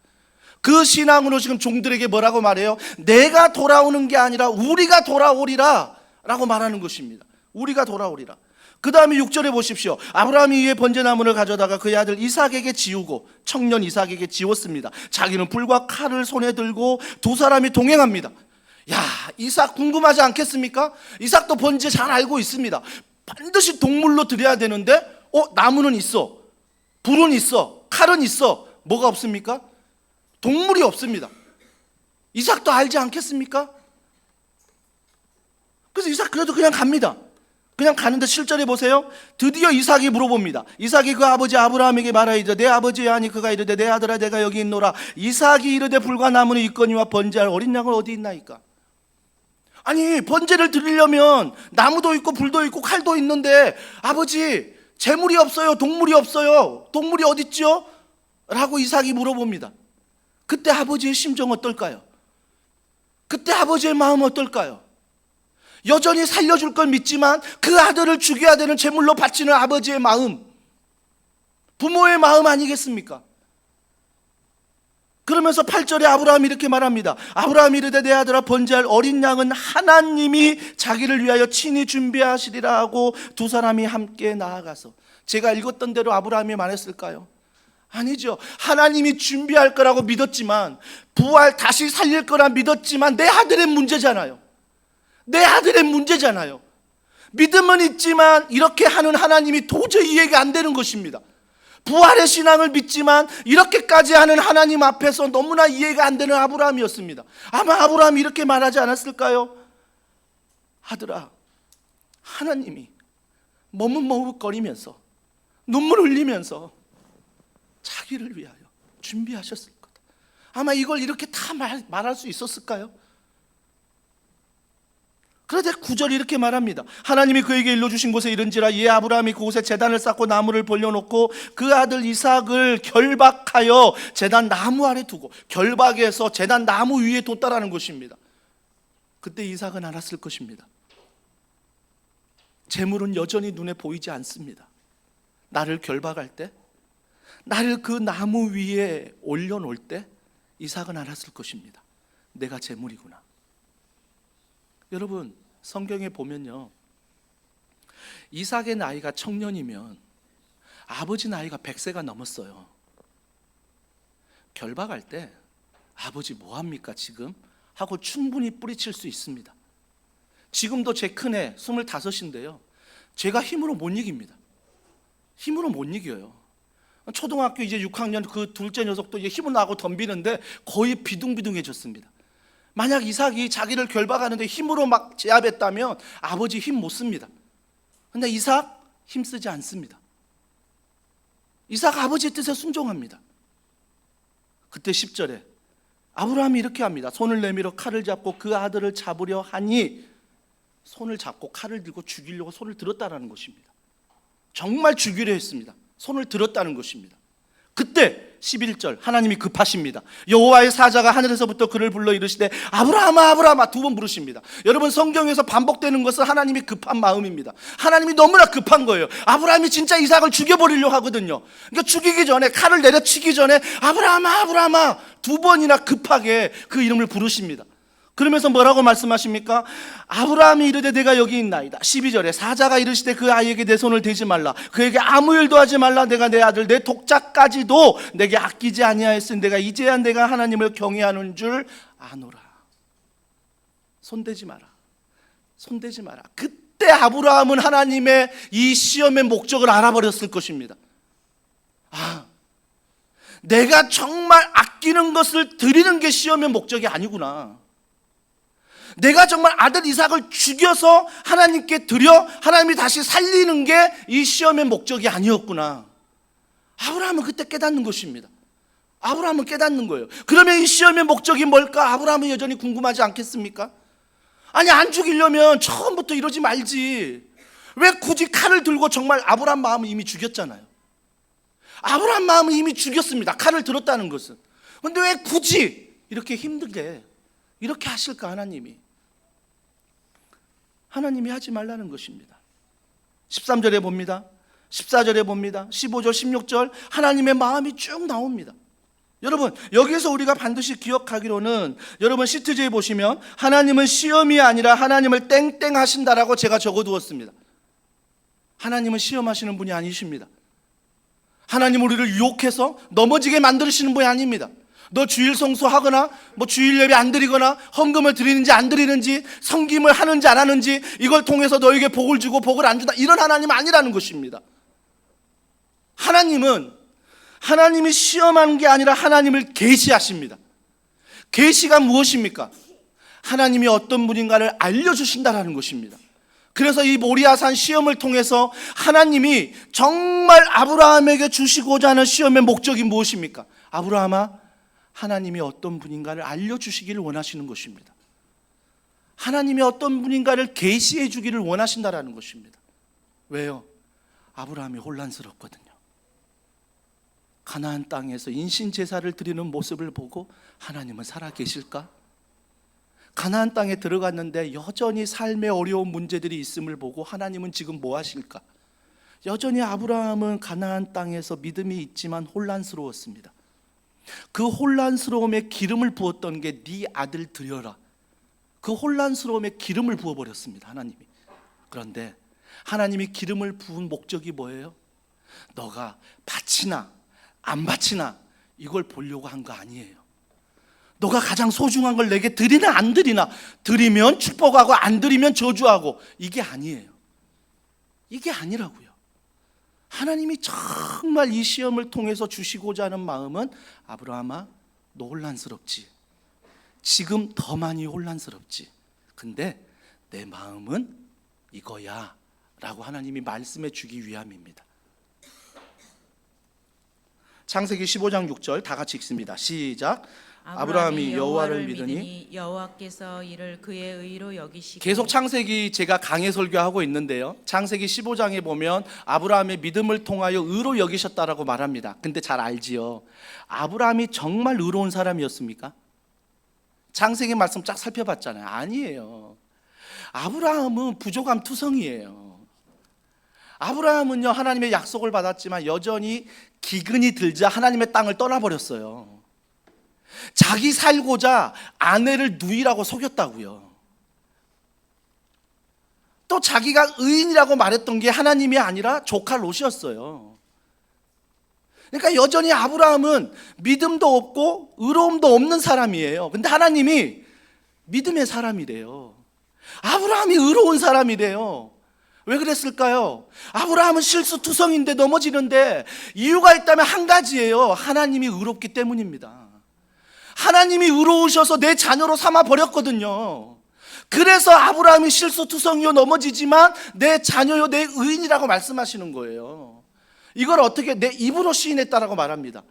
그 신앙으로 지금 종들에게 뭐라고 말해요? 내가 돌아오는 게 아니라 우리가 돌아오리라 라고 말하는 것입니다. 우리가 돌아오리라. 그 다음에 6절에 보십시오. 아브라함이 이에 번제나무를 가져다가 그의 아들 이삭에게 지우고, 청년 이삭에게 지웠습니다. 자기는 불과 칼을 손에 들고 두 사람이 동행합니다. 야, 이삭 궁금하지 않겠습니까? 이삭도 번제 잘 알고 있습니다. 반드시 동물로 드려야 되는데 나무는 있어, 불은 있어, 칼은 있어. 뭐가 없습니까? 동물이 없습니다. 이삭도 알지 않겠습니까? 그래서 이삭 그래도 그냥 갑니다. 그냥 가는데 7절에 보세요. 드디어 이삭이 물어봅니다. 이삭이 그 아버지 아브라함에게 말하이되 내 아버지야 하니 그가 이르되 내 아들아 내가 여기 있노라. 이삭이 이르되 불과 나무는 있거니와 번제할 어린 양은 어디 있나이까? 아니, 번제를 드리려면 나무도 있고 불도 있고 칼도 있는데 아버지 재물이 없어요, 동물이 없어요, 동물이 어디 있죠? 라고 이삭이 물어봅니다. 그때 아버지의 심정 어떨까요? 그때 아버지의 마음 어떨까요? 여전히 살려줄 걸 믿지만 그 아들을 죽여야 되는 제물로 바치는 아버지의 마음, 부모의 마음 아니겠습니까? 그러면서 8절에 아브라함이 이렇게 말합니다. 아브라함이 이르되 내 아들아 번제할 어린 양은 하나님이 자기를 위하여 친히 준비하시리라 하고 두 사람이 함께 나아가서, 제가 읽었던 대로 아브라함이 말했을까요? 아니죠. 하나님이 준비할 거라고 믿었지만, 부활 다시 살릴 거라 믿었지만 내 아들의 문제잖아요. 내 아들의 문제잖아요. 믿음은 있지만 이렇게 하는 하나님이 도저히 이해가 안 되는 것입니다. 부활의 신앙을 믿지만 이렇게까지 하는 하나님 앞에서 너무나 이해가 안 되는 아브라함이었습니다. 아마 아브라함이 이렇게 말하지 않았을까요? 아들아, 하나님이 머뭇머뭇거리면서 눈물 흘리면서 자기를 위하여 준비하셨을 거다. 아마 이걸 이렇게 다 말할 수 있었을까요? 그런데 9절이 이렇게 말합니다. 하나님이 그에게 일러주신 곳에 이른지라 이에 아브라함이 그곳에 제단을 쌓고 나무를 벌려놓고 그 아들 이삭을 결박하여 제단 나무 아래 두고, 결박해서 제단 나무 위에 뒀다라는 것입니다. 그때 이삭은 알았을 것입니다. 재물은 여전히 눈에 보이지 않습니다. 나를 결박할 때, 나를 그 나무 위에 올려놓을 때 이삭은 알았을 것입니다. 내가 재물이구나. 여러분, 성경에 보면요, 이삭의 나이가 청년이면 아버지 나이가 100세가 넘었어요. 결박할 때 아버지 뭐합니까 지금? 하고 충분히 뿌리칠 수 있습니다. 지금도 제 큰애 25인데요 제가 힘으로 못 이깁니다. 힘으로 못 이겨요. 초등학교 이제 6학년 그 둘째 녀석도 이제 힘을 나고 덤비는데 거의 비둥비둥해졌습니다. 만약 이삭이 자기를 결박하는데 힘으로 막 제압했다면 아버지 힘 못 씁니다. 근데 이삭 힘 쓰지 않습니다. 이삭 아버지의 뜻에 순종합니다. 그때 10절에 아브라함이 이렇게 합니다. 손을 내밀어 칼을 잡고 그 아들을 잡으려 하니, 손을 잡고 칼을 들고 죽이려고 손을 들었다는 것입니다. 정말 죽이려 했습니다. 손을 들었다는 것입니다. 그때 11절 하나님이 급하십니다. 여호와의 사자가 하늘에서부터 그를 불러 이르시되 아브라함아 아브라함아, 두 번 부르십니다. 여러분, 성경에서 반복되는 것은 하나님이 급한 마음입니다. 하나님이 너무나 급한 거예요. 아브라함이 진짜 이삭을 죽여버리려고 하거든요. 그러니까 죽이기 전에, 칼을 내려치기 전에 아브라함아 아브라함아 두 번이나 급하게 그 이름을 부르십니다. 그러면서 뭐라고 말씀하십니까? 아브라함이 이르되 내가 여기 있나이다. 12절에 사자가 이르시되 그 아이에게 내 손을 대지 말라, 그에게 아무 일도 하지 말라. 내가 내 아들 내 독자까지도 내게 아끼지 아니하였으니 내가 이제야 내가 하나님을 경외하는 줄 아노라. 손대지 마라, 손대지 마라. 그때 아브라함은 하나님의 이 시험의 목적을 알아버렸을 것입니다. 아, 내가 정말 아끼는 것을 드리는 게 시험의 목적이 아니구나. 내가 정말 아들 이삭을 죽여서 하나님께 드려 하나님이 다시 살리는 게 이 시험의 목적이 아니었구나. 아브라함은 그때 깨닫는 것입니다. 아브라함은 깨닫는 거예요. 그러면 이 시험의 목적이 뭘까? 아브라함은 여전히 궁금하지 않겠습니까? 아니, 안 죽이려면 처음부터 이러지 말지. 왜 굳이 칼을 들고? 정말 아브라함 마음은 이미 죽였잖아요. 아브라함 마음은 이미 죽였습니다. 칼을 들었다는 것은. 그런데 왜 굳이 이렇게 힘들게 이렇게 하실까? 하나님이 하지 말라는 것입니다. 13절에 봅니다. 14절에 봅니다. 15절, 16절 하나님의 마음이 쭉 나옵니다. 여러분, 여기서 우리가 반드시 기억하기로는, 여러분 시트지에 보시면 하나님은 시험이 아니라 하나님을 땡땡 하신다라고 제가 적어두었습니다. 하나님은 시험하시는 분이 아니십니다. 하나님 우리를 유혹해서 넘어지게 만드시는 분이 아닙니다. 너 주일 성수하거나 주일 예배 안 드리거나 헌금을 드리는지 안 드리는지 섬김을 하는지 안 하는지 이걸 통해서 너에게 복을 주고 복을 안 준다, 이런 하나님 아니라는 것입니다. 하나님은 하나님이 시험하는 게 아니라 하나님을 계시하십니다. 계시가 무엇입니까? 하나님이 어떤 분인가를 알려주신다라는 것입니다. 그래서 이 모리아산 시험을 통해서 하나님이 정말 아브라함에게 주시고자 하는 시험의 목적이 무엇입니까? 아브라함아, 하나님이 어떤 분인가를 알려주시기를 원하시는 것입니다. 하나님이 어떤 분인가를 계시해 주기를 원하신다라는 것입니다. 왜요? 아브라함이 혼란스럽거든요. 가나안 땅에서 인신제사를 드리는 모습을 보고 하나님은 살아계실까? 가나안 땅에 들어갔는데 여전히 삶의 어려운 문제들이 있음을 보고 하나님은 지금 뭐 하실까? 여전히 아브라함은 가나안 땅에서 믿음이 있지만 혼란스러웠습니다. 그 혼란스러움에 기름을 부었던 게 네 아들 드려라. 그 혼란스러움에 기름을 부어버렸습니다, 하나님이. 그런데 하나님이 기름을 부은 목적이 뭐예요? 너가 바치나 안 바치나 이걸 보려고 한 거 아니에요. 너가 가장 소중한 걸 내게 드리나 안 드리나, 드리면 축복하고 안 드리면 저주하고, 이게 아니에요. 이게 아니라고요. 하나님이 정말 이 시험을 통해서 주시고자 하는 마음은 아브라함아, 너 혼란스럽지? 지금 더 많이 혼란스럽지? 근데 내 마음은 이거야 라고 하나님이 말씀해 주기 위함입니다. 창세기 15장 6절 다 같이 읽습니다. 시작. 아브라함이 여호와를 믿으니 여호와께서 이를 그의 의로 여기시고. 계속 창세기 제가 강해 설교하고 있는데요, 창세기 15장에 보면 아브라함의 믿음을 통하여 의로 여기셨다라고 말합니다. 근데 잘 알지요, 아브라함이 정말 의로운 사람이었습니까? 창세기 말씀 쫙 살펴봤잖아요. 아니에요. 아브라함은 부족함 투성이에요. 아브라함은요, 하나님의 약속을 받았지만 여전히 기근이 들자 하나님의 땅을 떠나버렸어요. 자기 살고자 아내를 누이라고 속였다고요. 또 자기가 의인이라고 말했던 게 하나님이 아니라 조카 롯이었어요. 그러니까 여전히 아브라함은 믿음도 없고 의로움도 없는 사람이에요. 근데 하나님이 믿음의 사람이래요. 아브라함이 의로운 사람이래요. 왜 그랬을까요? 아브라함은 실수투성인데 넘어지는데 이유가 있다면 한 가지예요. 하나님이 의롭기 때문입니다. 하나님이 의로우셔서 내 자녀로 삼아 버렸거든요. 그래서 아브라함이 실수투성이요 넘어지지만 내 자녀요 내 의인이라고 말씀하시는 거예요. 이걸 어떻게 내 입으로 시인했다라고 말합니다.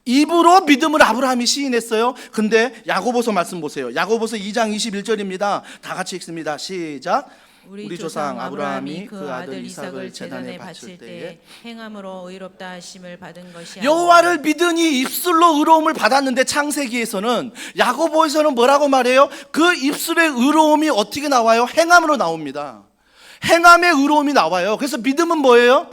입으로 믿음을 아브라함이 시인했어요. 근데 야고보서 말씀 보세요. 야고보서 2장 21절입니다. 다 같이 읽습니다. 시작. 우리 조상 아브라함이 그 아들 이삭을 제단에 바칠 때에 행함으로 의롭다 하심을 받은 것이 여호와를 믿으니 입술로 의로움을 받았는데, 창세기에서는 야고보에서는 뭐라고 말해요? 그 입술의 의로움이 어떻게 나와요? 행함으로 나옵니다. 행함의 의로움이 나와요. 그래서 믿음은 뭐예요?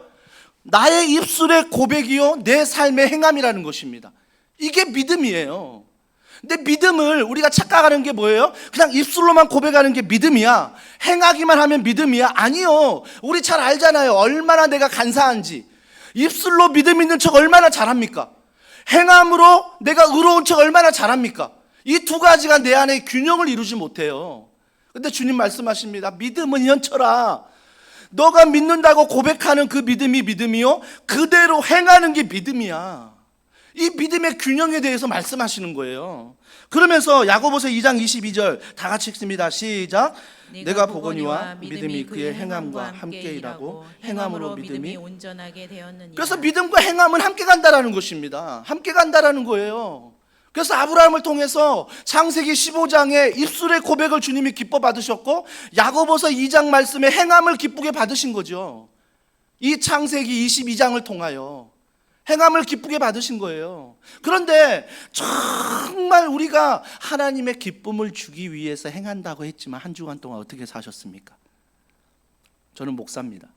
나의 입술의 고백이요 내 삶의 행함이라는 것입니다. 이게 믿음이에요. 근데 믿음을 우리가 착각하는 게 뭐예요? 그냥 입술로만 고백하는 게 믿음이야, 행하기만 하면 믿음이야? 아니요. 우리 잘 알잖아요. 얼마나 내가 간사한지. 입술로 믿음 있는 척 얼마나 잘합니까? 행함으로 내가 의로운 척 얼마나 잘합니까? 이 두 가지가 내 안에 균형을 이루지 못해요. 근데 주님 말씀하십니다. 믿음은 현철아, 너가 믿는다고 고백하는 그 믿음이 믿음이요, 그대로 행하는 게 믿음이야. 이 믿음의 균형에 대해서 말씀하시는 거예요. 그러면서 야고보서 2장 22절 다 같이 읽습니다. 시작. 내가 보거니와 믿음이 그의 행함과 함께 일하고 행함으로 믿음이 온전하게 되었느니라. 그래서 믿음과 행함은 함께 간다라는 것입니다. 함께 간다라는 거예요. 그래서 아브라함을 통해서 창세기 15장에 입술의 고백을 주님이 기뻐 받으셨고, 야고보서 2장 말씀에 행함을 기쁘게 받으신 거죠. 이 창세기 22장을 통하여 행함을 기쁘게 받으신 거예요. 그런데 정말 우리가 하나님의 기쁨을 주기 위해서 행한다고 했지만 한 주간 동안 어떻게 사셨습니까? 저는 목사입니다.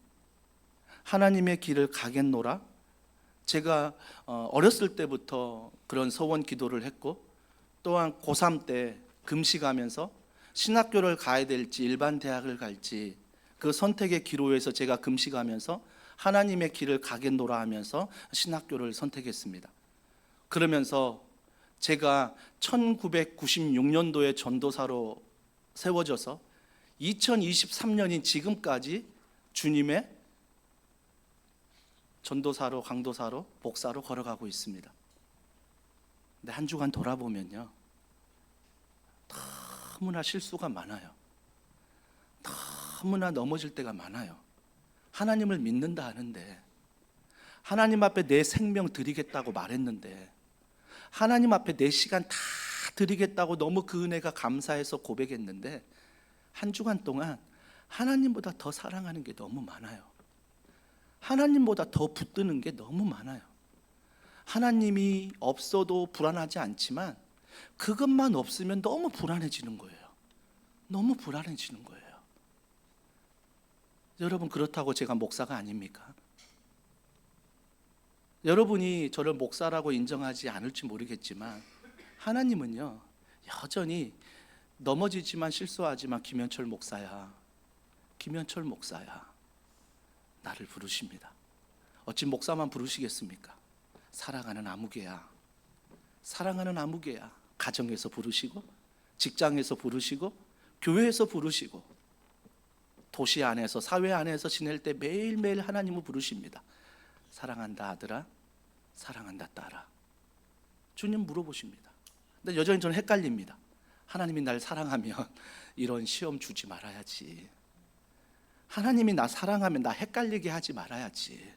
하나님의 길을 가겠노라. 제가 어렸을 때부터 그런 서원 기도를 했고, 또한 고3 때 금식하면서 신학교를 가야 될지 일반 대학을 갈지 그 선택의 기로에서 제가 금식하면서 하나님의 길을 가겠노라 하면서 신학교를 선택했습니다. 그러면서 제가 1996년도에 전도사로 세워져서 2023년인 지금까지 주님의 전도사로, 강도사로, 목사로 걸어가고 있습니다. 근데 한 주간 돌아보면요, 너무나 실수가 많아요. 너무나 넘어질 때가 많아요. 하나님을 믿는다 하는데, 하나님 앞에 내 생명 드리겠다고 말했는데, 하나님 앞에 내 시간 다 드리겠다고 너무 그 은혜가 감사해서 고백했는데, 한 주간 동안 하나님보다 더 사랑하는 게 너무 많아요. 하나님보다 더 붙드는 게 너무 많아요. 하나님이 없어도 불안하지 않지만 그것만 없으면 너무 불안해지는 거예요. 너무 불안해지는 거예요. 여러분, 그렇다고 제가 목사가 아닙니까? 여러분이 저를 목사라고 인정하지 않을지 모르겠지만 하나님은요, 여전히 넘어지지만 실수하지만 김현철 목사야, 김현철 목사야, 나를 부르십니다. 어찌 목사만 부르시겠습니까? 사랑하는 아무개야, 사랑하는 아무개야. 가정에서 부르시고, 직장에서 부르시고, 교회에서 부르시고, 도시 안에서, 사회 안에서 지낼 때 매일매일 하나님을 부르십니다. 사랑한다 아들아, 사랑한다 딸아. 주님 물어보십니다. 근데 여전히 저는 헷갈립니다. 하나님이 날 사랑하면 이런 시험 주지 말아야지. 하나님이 나 사랑하면 나 헷갈리게 하지 말아야지.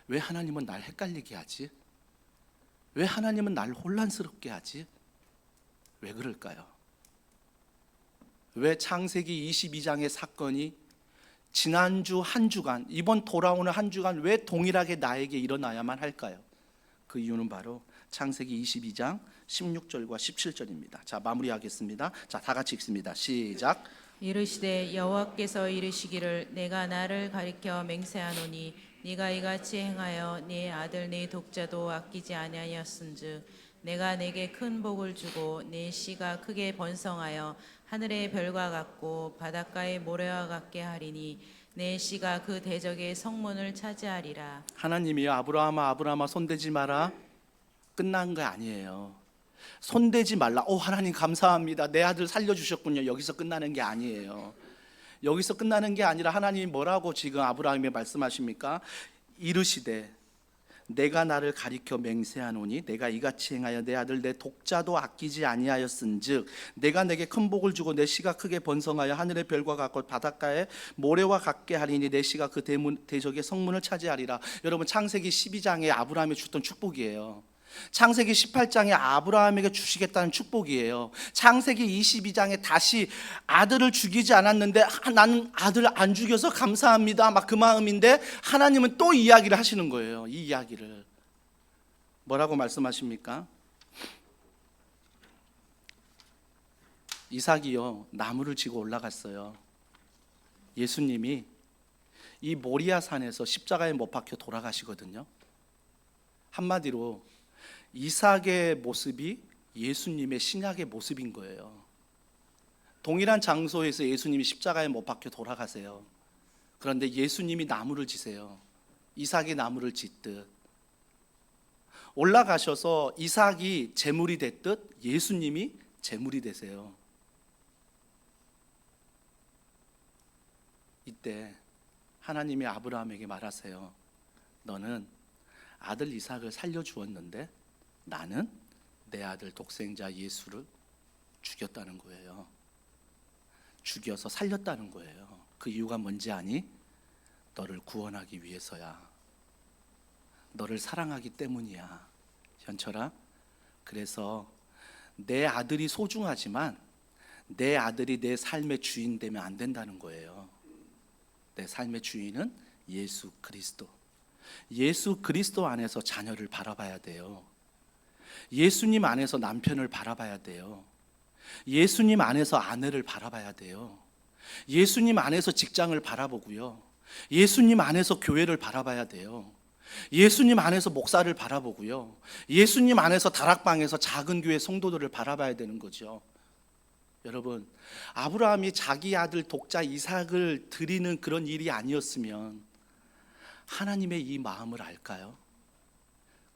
왜 하나님은 날 헷갈리게 하지? 왜 하나님은 날 혼란스럽게 하지? 왜 그럴까요? 왜 창세기 22장의 사건이 지난주 한 주간, 이번 돌아오는 한 주간 왜 동일하게 나에게 일어나야만 할까요? 그 이유는 바로 창세기 22장 16절과 17절입니다. 자, 마무리하겠습니다. 자, 다 같이 읽습니다. 시작. 이르시되 여호와께서 이르시기를 내가 나를 가리켜 맹세하노니 네가 이같이 행하여 네 아들 네 독자도 아끼지 아니하였은즉 내가 내게 큰 복을 주고 네 씨가 크게 번성하여 하늘의 별과 같고 바닷가의 모래와 같게 하리니 내 씨가 그 대적의 성문을 차지하리라. 하나님이 아브라함아 손대지 마라, 끝난 거 아니에요. 손대지 말라. 하나님 감사합니다, 내 아들 살려주셨군요. 여기서 끝나는 게 아니에요. 여기서 끝나는 게 아니라 하나님이 뭐라고 지금 아브라함에 말씀하십니까? 이르시되 내가 나를 가리켜 맹세하노니 내가 이같이 행하여 내 아들 내 독자도 아끼지 아니하였은즉 내가 내게 큰 복을 주고 내 씨가 크게 번성하여 하늘의 별과 같고 바닷가에 모래와 같게 하리니 내 씨가 그 대적의 성문을 차지하리라. 여러분, 창세기 12장에 아브라함이 줬던 축복이에요. 창세기 18장에 아브라함에게 주시겠다는 축복이에요. 창세기 22장에 다시 아들을 죽이지 않았는데 나는 아들 안 죽여서 감사합니다, 막 그 마음인데 하나님은 또 이야기를 하시는 거예요. 이 이야기를 뭐라고 말씀하십니까? 이삭이요, 나무를 지고 올라갔어요. 예수님이 이 모리아 산에서 십자가에 못 박혀 돌아가시거든요. 한마디로 이삭의 모습이 예수님의 신약의 모습인 거예요. 동일한 장소에서 예수님이 십자가에 못 박혀 돌아가세요. 그런데 예수님이 나무를 지세요. 이삭이 나무를 짓듯 올라가셔서 이삭이 제물이 됐듯 예수님이 제물이 되세요. 이때 하나님이 아브라함에게 말하세요. 너는 아들 이삭을 살려주었는데 나는 내 아들 독생자 예수를 죽였다는 거예요. 죽여서 살렸다는 거예요. 그 이유가 뭔지 아니? 너를 구원하기 위해서야. 너를 사랑하기 때문이야. 현철아, 그래서 내 아들이 소중하지만 내 아들이 내 삶의 주인 되면 안 된다는 거예요. 내 삶의 주인은 예수 그리스도. 예수 그리스도 안에서 자녀를 바라봐야 돼요. 예수님 안에서 남편을 바라봐야 돼요. 예수님 안에서 아내를 바라봐야 돼요. 예수님 안에서 직장을 바라보고요. 예수님 안에서 교회를 바라봐야 돼요. 예수님 안에서 목사를 바라보고요. 예수님 안에서 다락방에서 작은 교회 성도들을 바라봐야 되는 거죠. 여러분, 아브라함이 자기 아들 독자 이삭을 드리는 그런 일이 아니었으면 하나님의 이 마음을 알까요?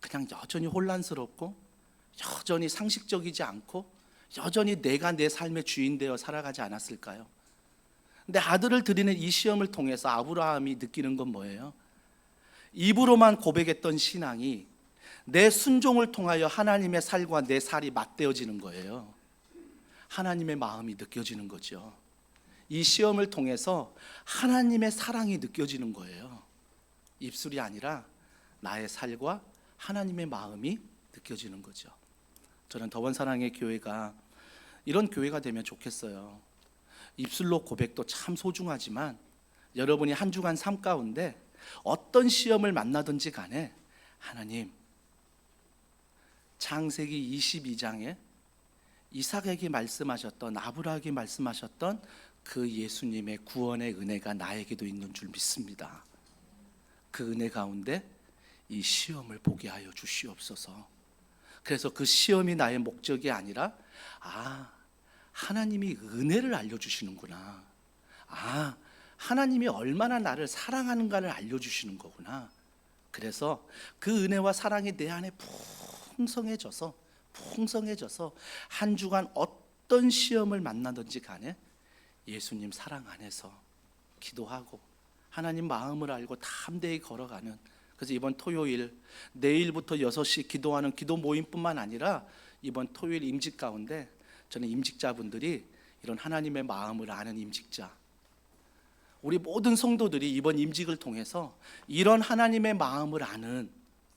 그냥 여전히 혼란스럽고 여전히 상식적이지 않고 여전히 내가 내 삶의 주인 되어 살아가지 않았을까요? 근데 아들을 드리는 이 시험을 통해서 아브라함이 느끼는 건 뭐예요? 입으로만 고백했던 신앙이 내 순종을 통하여 하나님의 살과 내 살이 맞대어지는 거예요. 하나님의 마음이 느껴지는 거죠. 이 시험을 통해서 하나님의 사랑이 느껴지는 거예요. 입술이 아니라 나의 살과 하나님의 마음이 느껴지는 거죠. 저는 더원사랑의 교회가 이런 교회가 되면 좋겠어요. 입술로 고백도 참 소중하지만 여러분이 한 주간 삶 가운데 어떤 시험을 만나든지 간에 하나님, 창세기 22장에 이삭에게 말씀하셨던, 아브라함에게 말씀하셨던 그 예수님의 구원의 은혜가 나에게도 있는 줄 믿습니다. 그 은혜 가운데 이 시험을 보게 하여 주시옵소서. 그래서 그 시험이 나의 목적이 아니라 하나님이 은혜를 알려주시는구나, 하나님이 얼마나 나를 사랑하는가를 알려주시는 거구나. 그래서 그 은혜와 사랑이 내 안에 풍성해져서 한 주간 어떤 시험을 만나든지 간에 예수님 사랑 안에서 기도하고 하나님 마음을 알고 담대히 걸어가는, 그래서 이번 토요일 내일부터 6시 기도하는 기도 모임뿐만 아니라 이번 토요일 임직 가운데 저는 임직자분들이 이런 하나님의 마음을 아는 임직자, 우리 모든 성도들이 이번 임직을 통해서 이런 하나님의 마음을 아는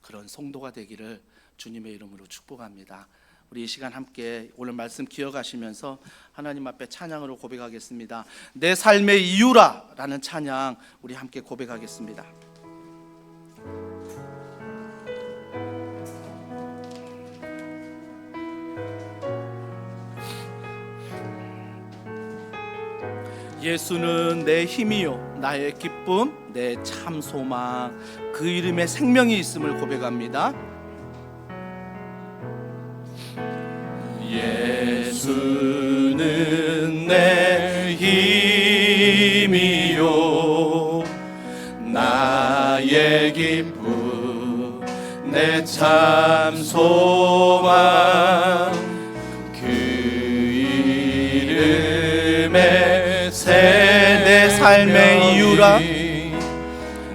그런 성도가 되기를 주님의 이름으로 축복합니다. 우리 이 시간 함께 오늘 말씀 기억하시면서 하나님 앞에 찬양으로 고백하겠습니다. 내 삶의 이유라 라는 찬양 우리 함께 고백하겠습니다. 예수는 내 힘이요 나의 기쁨 내 참 소망, 그 이름에 생명이 있음을 고백합니다. 예수는 내 힘이요 나의 기쁨 내 참 소망, 그 이름에 내 삶의 이유라,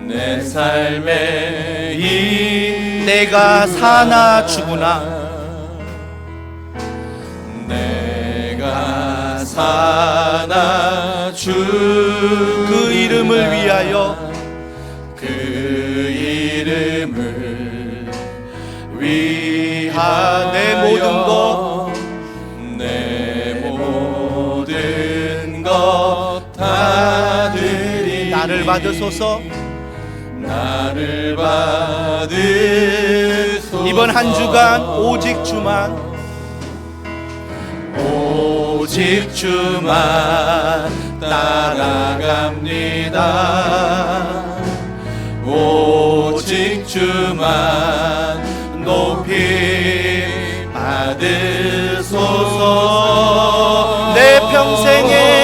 내 삶의 이유, 내가 사나 죽으나 내가 사나 그 이름을 위하여, 그 이름을 위하여 내 모든 것, 내 모든 것 다 드리, 나를 받으소서, 나를 받으소서. 이번 한 주간 오직 주만, 오직 주만 따라갑니다. 오직 주만 높이 받으소서. 내 평생에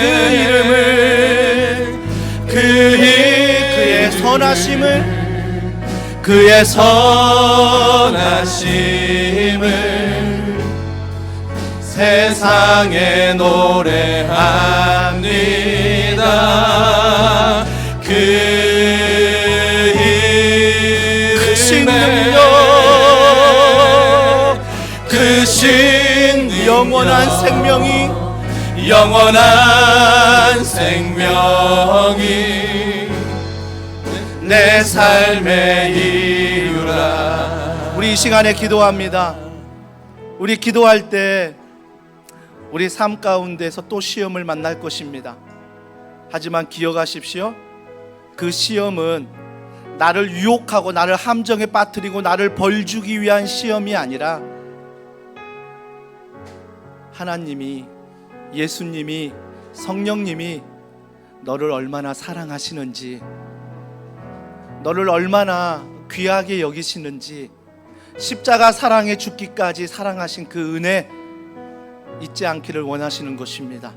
그 이름을, 그의 선하심을, 그의 선하심을 세상에 노래합니다. 그 이름의 크신 영원한 생명이 내 삶의 이유라. 우리 이 시간에 기도합니다. 우리 기도할 때 우리 삶 가운데서 또 시험을 만날 것입니다. 하지만 기억하십시오. 그 시험은 나를 유혹하고 나를 함정에 빠뜨리고 나를 벌주기 위한 시험이 아니라 하나님이, 예수님이, 성령님이 너를 얼마나 사랑하시는지, 너를 얼마나 귀하게 여기시는지, 십자가 사랑에 죽기까지 사랑하신 그 은혜 잊지 않기를 원하시는 것입니다.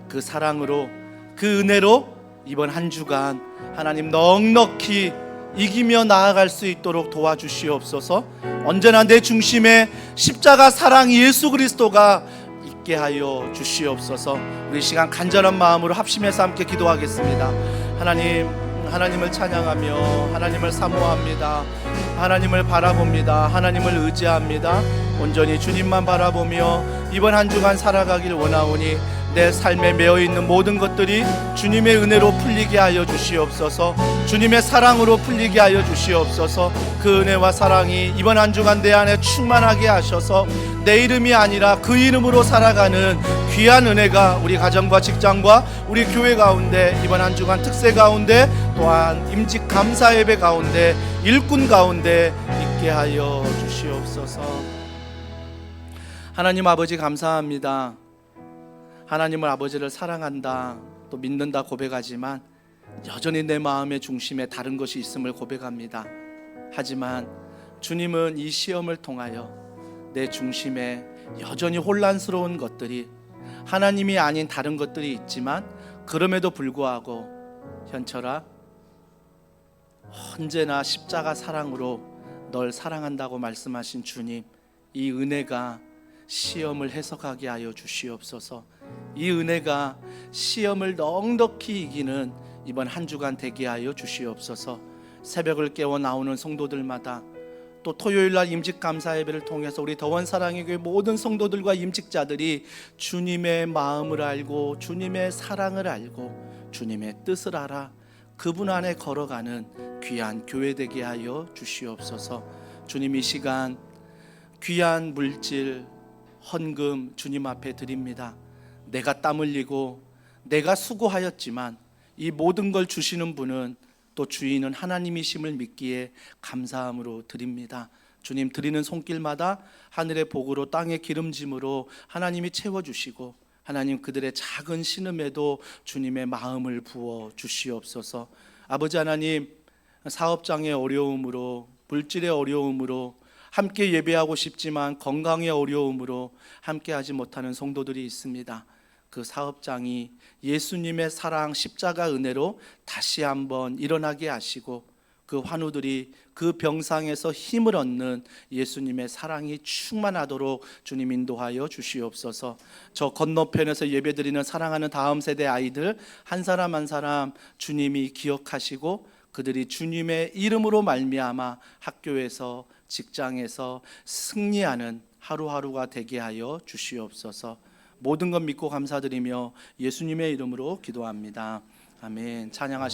그 사랑으로, 그 은혜로 이번 한 주간 하나님 넉넉히 이기며 나아갈 수 있도록 도와주시옵소서. 언제나 내 중심에 십자가 사랑 예수 그리스도가 있게 하여 주시옵소서. 우리 시간 간절한 마음으로 합심해서 함께 기도하겠습니다. 하나님을 찬양하며 하나님을 사모합니다. 하나님을 바라봅니다. 하나님을 의지합니다. 온전히 주님만 바라보며 이번 한 주간 살아가길 원하오니 내 삶에 매어있는 모든 것들이 주님의 은혜로 풀리게 하여 주시옵소서. 주님의 사랑으로 풀리게 하여 주시옵소서. 그 은혜와 사랑이 이번 한 주간 내 안에 충만하게 하셔서 내 이름이 아니라 그 이름으로 살아가는 귀한 은혜가 우리 가정과 직장과 우리 교회 가운데, 이번 한 주간 특세 가운데, 또한 임직 감사 예배 가운데, 일꾼 가운데 있게 하여 주시옵소서. 하나님 아버지 감사합니다. 하나님을 아버지를 사랑한다, 또 믿는다 고백하지만 여전히 내 마음의 중심에 다른 것이 있음을 고백합니다. 하지만 주님은 이 시험을 통하여 내 중심에 여전히 혼란스러운 것들이, 하나님이 아닌 다른 것들이 있지만 그럼에도 불구하고 현철아, 언제나 십자가 사랑으로 널 사랑한다고 말씀하신 주님, 이 은혜가 시험을 해석하게 하여 주시옵소서. 이 은혜가 시험을 넉넉히 이기는 이번 한 주간 되게 하여 주시옵소서. 새벽을 깨워 나오는 성도들마다, 또 토요일날 임직감사 예배를 통해서 우리 더원 사랑의 교회 모든 성도들과 임직자들이 주님의 마음을 알고 주님의 사랑을 알고 주님의 뜻을 알아 그분 안에 걸어가는 귀한 교회 되게 하여 주시옵소서. 주님, 이 시간 귀한 물질 헌금 주님 앞에 드립니다. 내가 땀 흘리고 내가 수고하였지만 이 모든 걸 주시는 분은, 또 주인은 하나님이심을 믿기에 감사함으로 드립니다. 주님, 드리는 손길마다 하늘의 복으로 땅의 기름짐으로 하나님이 채워주시고, 하나님 그들의 작은 신음에도 주님의 마음을 부어 주시옵소서. 아버지 하나님, 사업장의 어려움으로, 물질의 어려움으로, 함께 예배하고 싶지만 건강의 어려움으로 함께하지 못하는 성도들이 있습니다. 그 사업장이 예수님의 사랑 십자가 은혜로 다시 한번 일어나게 하시고, 그 환우들이 그 병상에서 힘을 얻는 예수님의 사랑이 충만하도록 주님 인도하여 주시옵소서. 저 건너편에서 예배드리는 사랑하는 다음 세대 아이들 한 사람 한 사람 주님이 기억하시고, 그들이 주님의 이름으로 말미암아 학교에서, 직장에서 승리하는 하루하루가 되게 하여 주시옵소서. 모든 것 믿고 감사드리며 예수님의 이름으로 기도합니다. 아멘. 찬양하시